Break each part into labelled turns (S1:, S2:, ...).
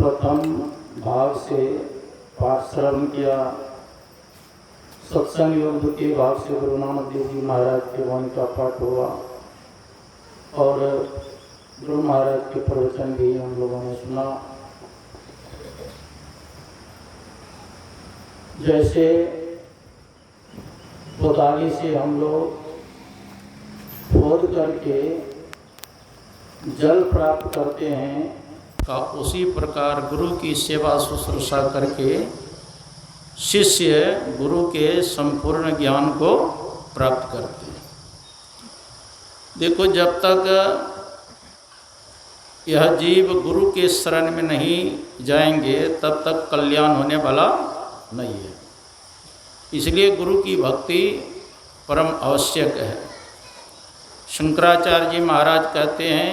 S1: प्रथम भाग से पाठ श्रवण किया। सत्संग योग द्वितीय भाग से गुरु नानक देव जी महाराज के वाणी का पाठ हुआ और गुरु महाराज के प्रवचन भी हम लोगों ने सुना। जैसे कोदाली से हम लोग खोद करके जल प्राप्त करते हैं का उसी प्रकार गुरु की सेवा शुश्रूषा करके शिष्य गुरु के संपूर्ण ज्ञान को प्राप्त करते हैं। देखो, जब तक यह जीव गुरु के शरण में नहीं जाएंगे तब तक कल्याण होने वाला नहीं है। इसलिए गुरु की भक्ति परम आवश्यक है। शंकराचार्य जी महाराज कहते हैं,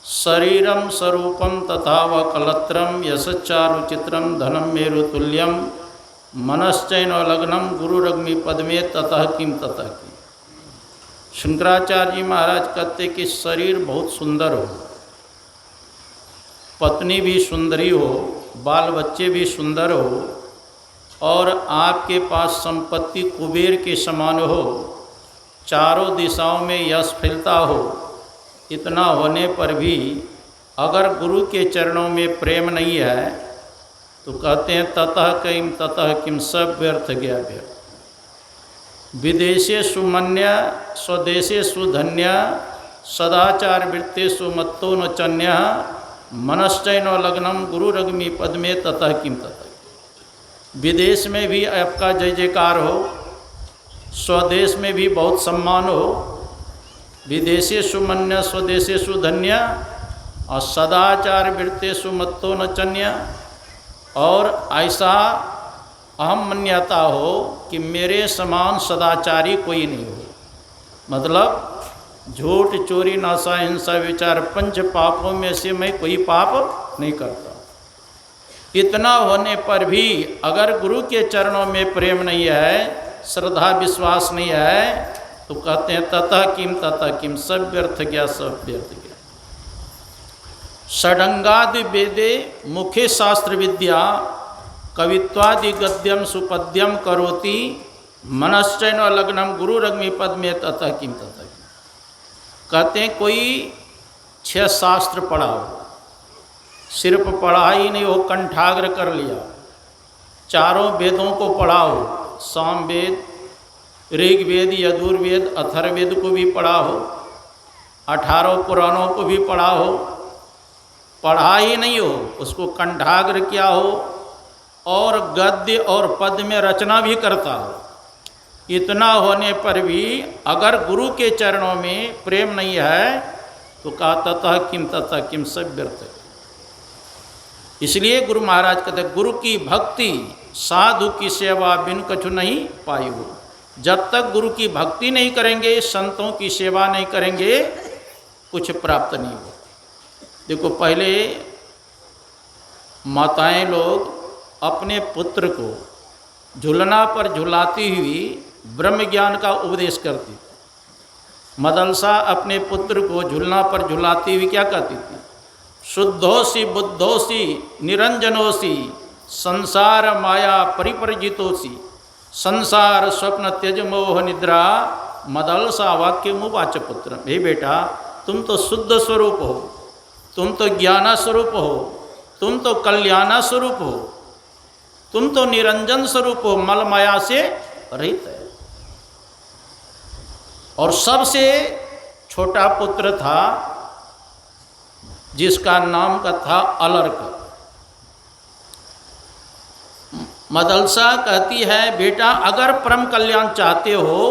S1: शरीरम स्वरूपम तथा व कलत्रम यशच्चारुचित्रम धनम मेरु तुल्यम मनश्चैन लग्नम गुरुरग्नि पद्मे ततः किम ततः की। शंकराचार्य जी महाराज कहते कि शरीर बहुत सुंदर हो, पत्नी भी सुंदरी हो, बाल बच्चे भी सुंदर हो और आपके पास संपत्ति कुबेर के समान हो, चारों दिशाओं में यश फैलता हो, इतना होने पर भी अगर गुरु के चरणों में प्रेम नहीं है तो कहते हैं ततः किम सब व्यर्थ गया व्यर्थ। विदेशे सुमन्य स्वदेशे सुधन्य सदाचार वृत्तेषु मत्तो न चन्य मनश्चैन लग्नम गुरुरग्नि पद्मे ततः किम ततः। विदेश में भी आपका जय जयकार हो, स्वदेश में भी बहुत सम्मान हो, विदेशे सुमन्य स्वदेशे सुधन्य और सदाचार वृत्तेषु मत्तो न चन्य। और ऐसा अहम मान्यता हो कि मेरे समान सदाचारी कोई नहीं हो, मतलब झूठ चोरी नशा हिंसा विचार पंच पापों में से मैं कोई पाप नहीं करता। इतना होने पर भी अगर गुरु के चरणों में प्रेम नहीं है, श्रद्धा विश्वास नहीं है, तो कहते हैं ततः किम सब व्यर्थ गया, सब व्यर्थ गया। षडंगादि वेदे मुखे शास्त्र विद्या कवित्वादि गद्यम सुपद्यम करोति मनश्चैन लग्नम गुरुरग्नि पद्मे ततः किम ततः किम। कहते हैं कोई 6 शास्त्र पढ़ा हो, सिर्फ पढ़ा ही नहीं हो, कंठाग्र कर लिया, चारों वेदों को पढ़ा हो, सामवेद ऋग्वेद यजुर्वेद अथर्ववेद को भी पढ़ा हो, 18 पुराणों को भी पढ़ा हो, पढ़ा ही नहीं हो, उसको कंठाग्र किया हो और गद्य और पद में रचना भी करता हो, इतना होने पर भी अगर गुरु के चरणों में प्रेम नहीं है तो कहा ततः किम सब व्यर्थ। इसलिए गुरु महाराज कहते गुरु की भक्ति साधु की सेवा बिन कछु नहीं पाई हो। जब तक गुरु की भक्ति नहीं करेंगे, संतों की सेवा नहीं करेंगे, कुछ प्राप्त नहीं हो। देखो, पहले माताएं लोग अपने पुत्र को झूलना पर झुलाती हुई ब्रह्म ज्ञान का उपदेश करती थी। मदलसा अपने पुत्र को झूलना पर झुलाती हुई क्या कहती थी? शुद्धोसी बुद्धोसी निरंजनोसी संसार माया परिपर्जितोसी संसार स्वप्न त्यज मोह निद्रा मदलसा वाक्य मुवाच पुत्र। हे बेटा, तुम तो शुद्ध स्वरूप हो, तुम तो ज्ञाना स्वरूप हो, तुम तो कल्याणा स्वरूप हो, तुम तो निरंजन स्वरूप हो, मल माया से रहित है। और सबसे छोटा पुत्र था जिसका नाम का था अलर्क। मदलसा कहती है, बेटा अगर परम कल्याण चाहते हो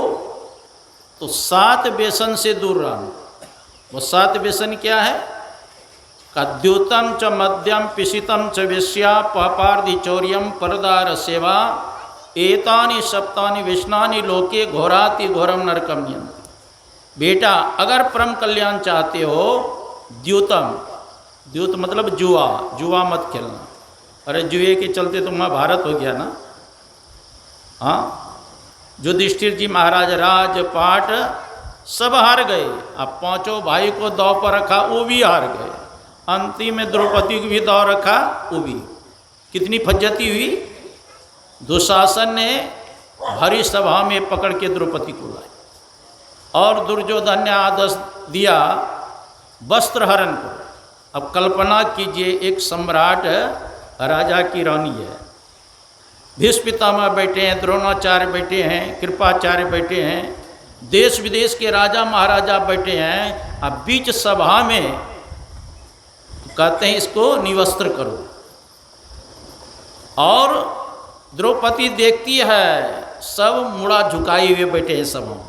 S1: तो 7 व्यसन से दूर रहना। वो 7 व्यसन क्या है? कद्युतम च मद्यम पिशितम च वेश्या पापार्धि चौर्यम परदार सेवा एतानि सप्तानि विष्णानि लोके घोराति घोरम नरकम नियंति। बेटा अगर परम कल्याण चाहते हो, द्युतम, द्युत मतलब जुआ, जुआ मत खेलना। अरे जुए के चलते तो महाभारत हो गया ना। हाँ, युधिष्ठिर जी महाराज राजपाट सब हार गए। अब 5 भाई को दांव पर रखा, वो भी हार गए। अंतिम में द्रौपदी को भी दौड़ रखा, वो भी। कितनी फज्जती हुई, दुशासन ने भरी सभा में पकड़ के द्रौपदी को लाए और दुर्योधन ने आदेश दिया वस्त्र हरण को। अब कल्पना कीजिए, एक सम्राट राजा की रानी है, भीष्म पितामह बैठे हैं, द्रोणाचार्य बैठे हैं, कृपाचार्य बैठे हैं, देश विदेश के राजा महाराजा बैठे हैं। अब बीच सभा में कहते हैं इसको निवस्त्र करो, और द्रौपदी देखती है सब मुड़ा झुकाए हुए बैठे हैं सभा में,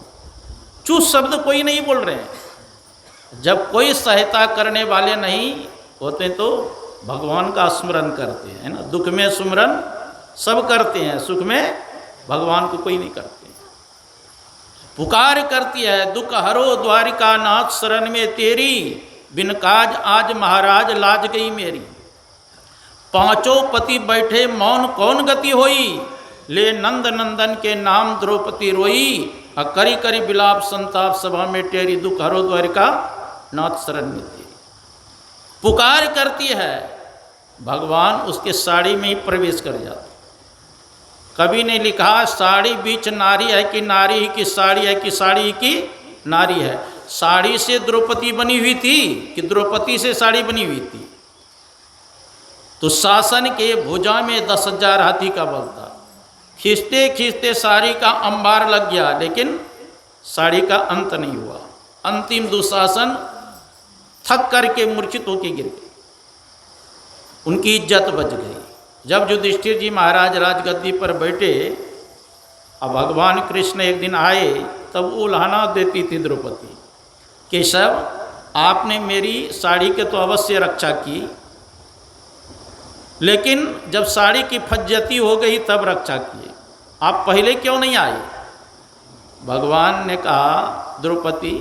S1: चूस शब्द कोई नहीं बोल रहे हैं। जब कोई सहायता करने वाले नहीं होते तो भगवान का स्मरण करते हैं ना। दुख में सुमरन सब करते हैं, सुख में भगवान को कोई नहीं करते। पुकार करती है, दुख हरो द्वारिका नाथ शरण में तेरी, बिन काज आज महाराज लाज गई मेरी। पांचों पति बैठे मौन कौन गति होई, ले नंद नंदन के नाम द्रौपदी रोई। करी करी बिलाप संताप सभा में टेरी, दुख हरो द्वारिका नाथ शरण में तेरी। पुकार करती है, भगवान उसके साड़ी में ही प्रवेश कर जाते। कवि ने लिखा, साड़ी बीच नारी है कि नारी ही की साड़ी है कि साड़ी ही की नारी है। साड़ी से द्रौपदी बनी हुई थी कि द्रौपदी से साड़ी बनी हुई थी। तो शासन के भुजा में 10,000 हाथी का बल था। खींचते खींचते साड़ी का अंबार लग गया, लेकिन साड़ी का अंत नहीं हुआ। अंतिम दुशासन थक करके मूर्छित होकर गिर गए, उनकी इज्जत बच गई। जब युधिष्ठिर जी महाराज राजगद्दी पर बैठे, अब भगवान कृष्ण एक दिन आए, तब उल्हाना देती थी द्रौपदी, केशव आपने मेरी साड़ी के तो अवश्य रक्षा की, लेकिन जब साड़ी की फज्जती हो गई तब रक्षा किए, आप पहले क्यों नहीं आए। भगवान ने कहा, द्रौपदी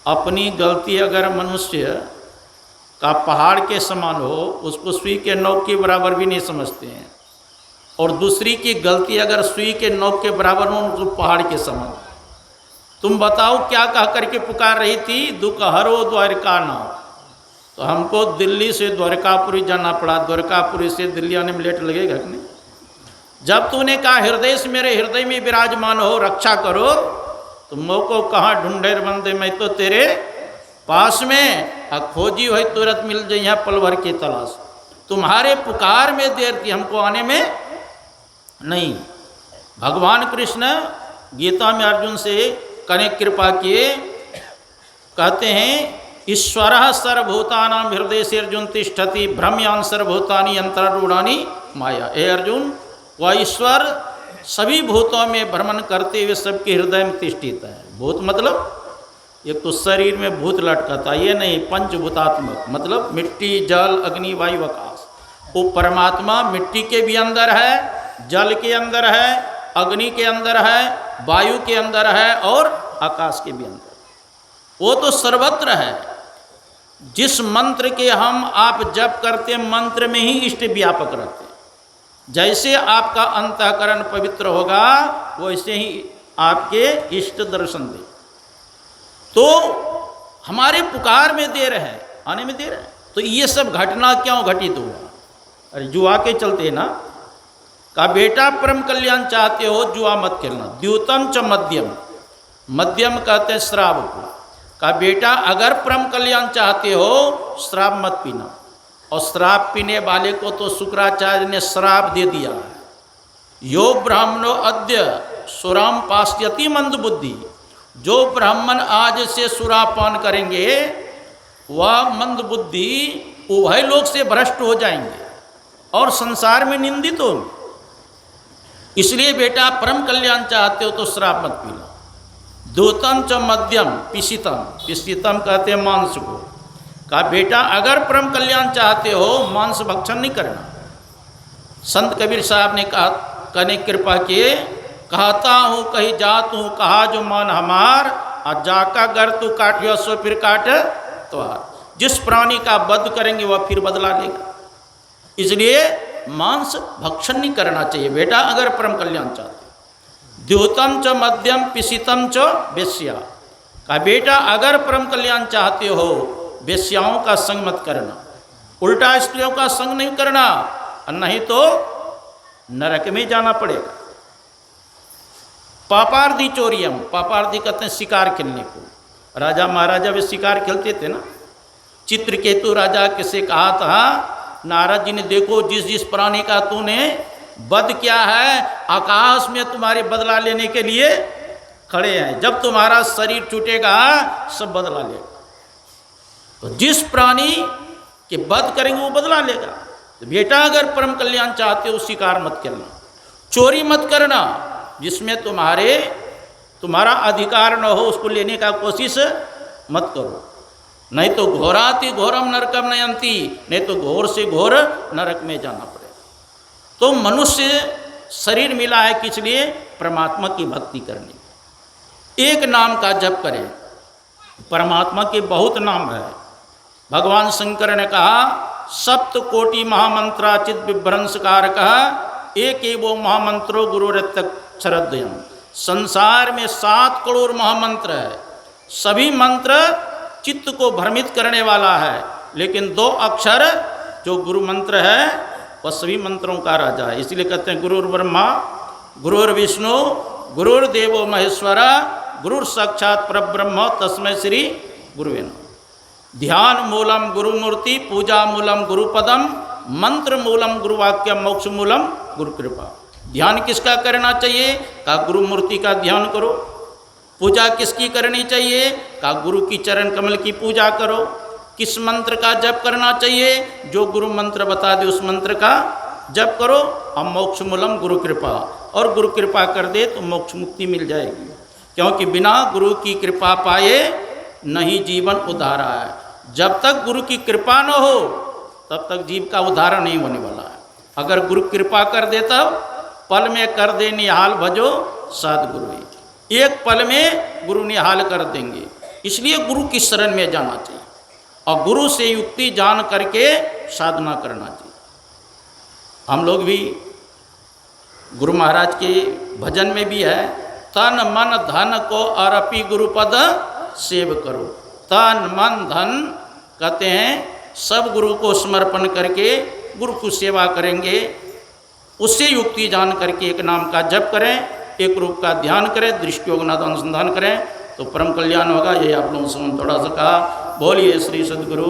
S1: अपनी गलती अगर मनुष्य का पहाड़ के समान हो, उसको सुई के नोक के बराबर भी नहीं समझते हैं, और दूसरी की गलती अगर सुई के नोक के बराबर हो तो पहाड़ के समान। तुम बताओ क्या कह करके पुकार रही थी, दुख हरो द्वारिका नाथ। तो हमको दिल्ली से द्वारकापुरी जाना पड़ा, द्वारकापुरी से दिल्ली आने में लेट लगेगा कि नहीं। जब तूने कहा हृदय से मेरे हृदय में विराजमान हो, रक्षा करो, तो मोको कहाँ ढूंढे बंदे, मैं तो तेरे पास में खोजी हुई तुरंत मिल जाए यहाँ पल भर की तलाश। तुम्हारे पुकार में देर थी, हमको आने में नहीं। भगवान कृष्ण गीता में अर्जुन से कने कृपा किए, कहते हैं ईश्वरः सर्वभूतानां हृदय से अर्जुन तिष्ठति, भ्रम्यान् सर्वभूतानि अंतरूढ़ानि माया। हे अर्जुन, वह ईश्वर सभी भूतों में भ्रमण करते हुए सबके हृदय में तिष्ठित है। भूत मतलब एक तो शरीर में भूत लटकाता, ये नहीं, पंचभूतात्मक मतलब मिट्टी जल अग्नि वायु आकाश। वो परमात्मा मिट्टी के भी अंदर है, जल के अंदर है, अग्नि के अंदर है, वायु के अंदर है और आकाश के भी अंदर। वो तो सर्वत्र है। जिस मंत्र के हम आप जप करते मंत्र में ही इष्ट व्यापक रहते। जैसे आपका अंतःकरण पवित्र होगा, वैसे ही आपके इष्ट दर्शन दे। तो हमारे पुकार में देर है, आने में देर है। तो ये सब घटना क्यों घटित हुआ? अरे जुआ के चलते है ना। का बेटा परम कल्याण चाहते हो, जुआ मत खेलना। द्यूतम च मध्यम, मध्यम कहते हैं श्राप को। का बेटा अगर परम कल्याण चाहते हो, श्राप मत पीना। और श्राप पीने वाले को तो शुक्राचार्य ने श्राप दे दिया है। यो ब्राह्मणो अद्य सुराम पास्यति मंद बुद्धि। जो ब्राह्मण आज से सुरापान करेंगे वह मंद बुद्धि उभय लोक से भ्रष्ट हो जाएंगे और संसार में निंदित होंगे। इसलिए बेटा परम कल्याण चाहते हो तो श्राप मत पीना। दूतम च मध्यम पिशितम, पिशितम कहते हैं मांस को। कहा बेटा अगर परम कल्याण चाहते हो मांस भक्षण नहीं करना। संत कबीर साहब ने कहा, कने कृपा किए, कहता हूँ कहीं जात हूँ कहा जो मान हमार, और जाका गर तू काटियो सो फिर काट तो। जिस प्राणी का वध करेंगे वह फिर बदला लेगा। इसलिए मांस भक्षण नहीं करना चाहिए बेटा अगर परम कल्याण चाहते। द्यूतम च मध्यम पिशितम च वेश्या। का बेटा अगर परम कल्याण चाहते हो वेश्याओं का संग मत करना, उल्टा स्त्रियों का संग नहीं करना, नहीं तो नरक में जाना पड़ेगा। पापार्दी चोरियम, पापार्दी कहते हैं शिकार खेलने को। राजा महाराजा वे शिकार खेलते थे ना। चित्रकेतु राजा किसे कहा था, नारद जी ने देखो जिस जिस प्राणी का तूने वध किया है, आकाश में तुम्हारे बदला लेने के लिए खड़े हैं, जब तुम्हारा शरीर छूटेगा सब बदला लेगा। तो जिस प्राणी के वध करेंगे वो बदला लेगा। तो बेटा अगर परम कल्याण चाहते हो शिकार मत करना, चोरी मत करना, जिसमें तुम्हारा अधिकार न हो उसको लेने का कोशिश मत करो, नहीं तो घोराति घोरम नरकम नयंती, नहीं तो घोर से घोर नरक में जाना पड़ेगा। तो मनुष्य शरीर मिला है किस लिए? परमात्मा की भक्ति करने। एक नाम का जप करें, परमात्मा के बहुत नाम है। भगवान शंकर ने कहा सप्त कोटि महामंत्राचित विभ्रंशकार कहा एक वो महामंत्रो गुरुरत्तक्षरद्वयम्। संसार में 7 करोड़ महामंत्र है, सभी मंत्र चित्त को भ्रमित करने वाला है, लेकिन 2 अक्षर जो गुरु मंत्र है वह सभी मंत्रों का राजा है। इसलिए कहते हैं गुरुर् ब्रह्मा गुरुर्विष्णु गुरुर्देवो महेश्वरा गुरुर साक्षात परब्रह्म तस्मै श्री गुरुवे नमः। ध्यान मूलम गुरुमूर्ति, पूजा मूलम गुरुपदम, मंत्र मूलम गुरुवाक्यम, मोक्ष मूलम गुरु कृपा। ध्यान किसका करना चाहिए? का गुरु मूर्ति का ध्यान करो। पूजा किसकी करनी चाहिए? का गुरु की चरण कमल की पूजा करो। किस मंत्र का जप करना चाहिए? जो गुरु मंत्र बता दे उस मंत्र का जप करो। हम मोक्ष मूलम गुरु कृपा, और गुरु कृपा कर दे तो मोक्ष मुक्ति मिल जाएगी, क्योंकि बिना गुरु की कृपा पाए नहीं जीवन उद्धारा है। जब तक गुरु की कृपा न हो तब तक जीव का उद्धार नहीं होने वाला है। अगर गुरु कृपा कर देता पल में कर दे निहाल भजो सद्गुरु, एक पल में गुरु निहाल कर देंगे। इसलिए गुरु की शरण में जाना चाहिए और गुरु से युक्ति जान करके साधना करना चाहिए। हम लोग भी गुरु महाराज के भजन में भी है, तन मन धन को अर्पी गुरुपद सेव करो। तन मन धन कहते हैं सब गुरु को समर्पण करके गुरु की सेवा करेंगे, उससे युक्ति जान करके एक नाम का जप करें, एक रूप का ध्यान करें, दृष्टि योगनाथ अनुसंधान करें तो परम कल्याण होगा। ये आप लोगों से थोड़ा सा कहा। बोलिए श्री सद्गुरु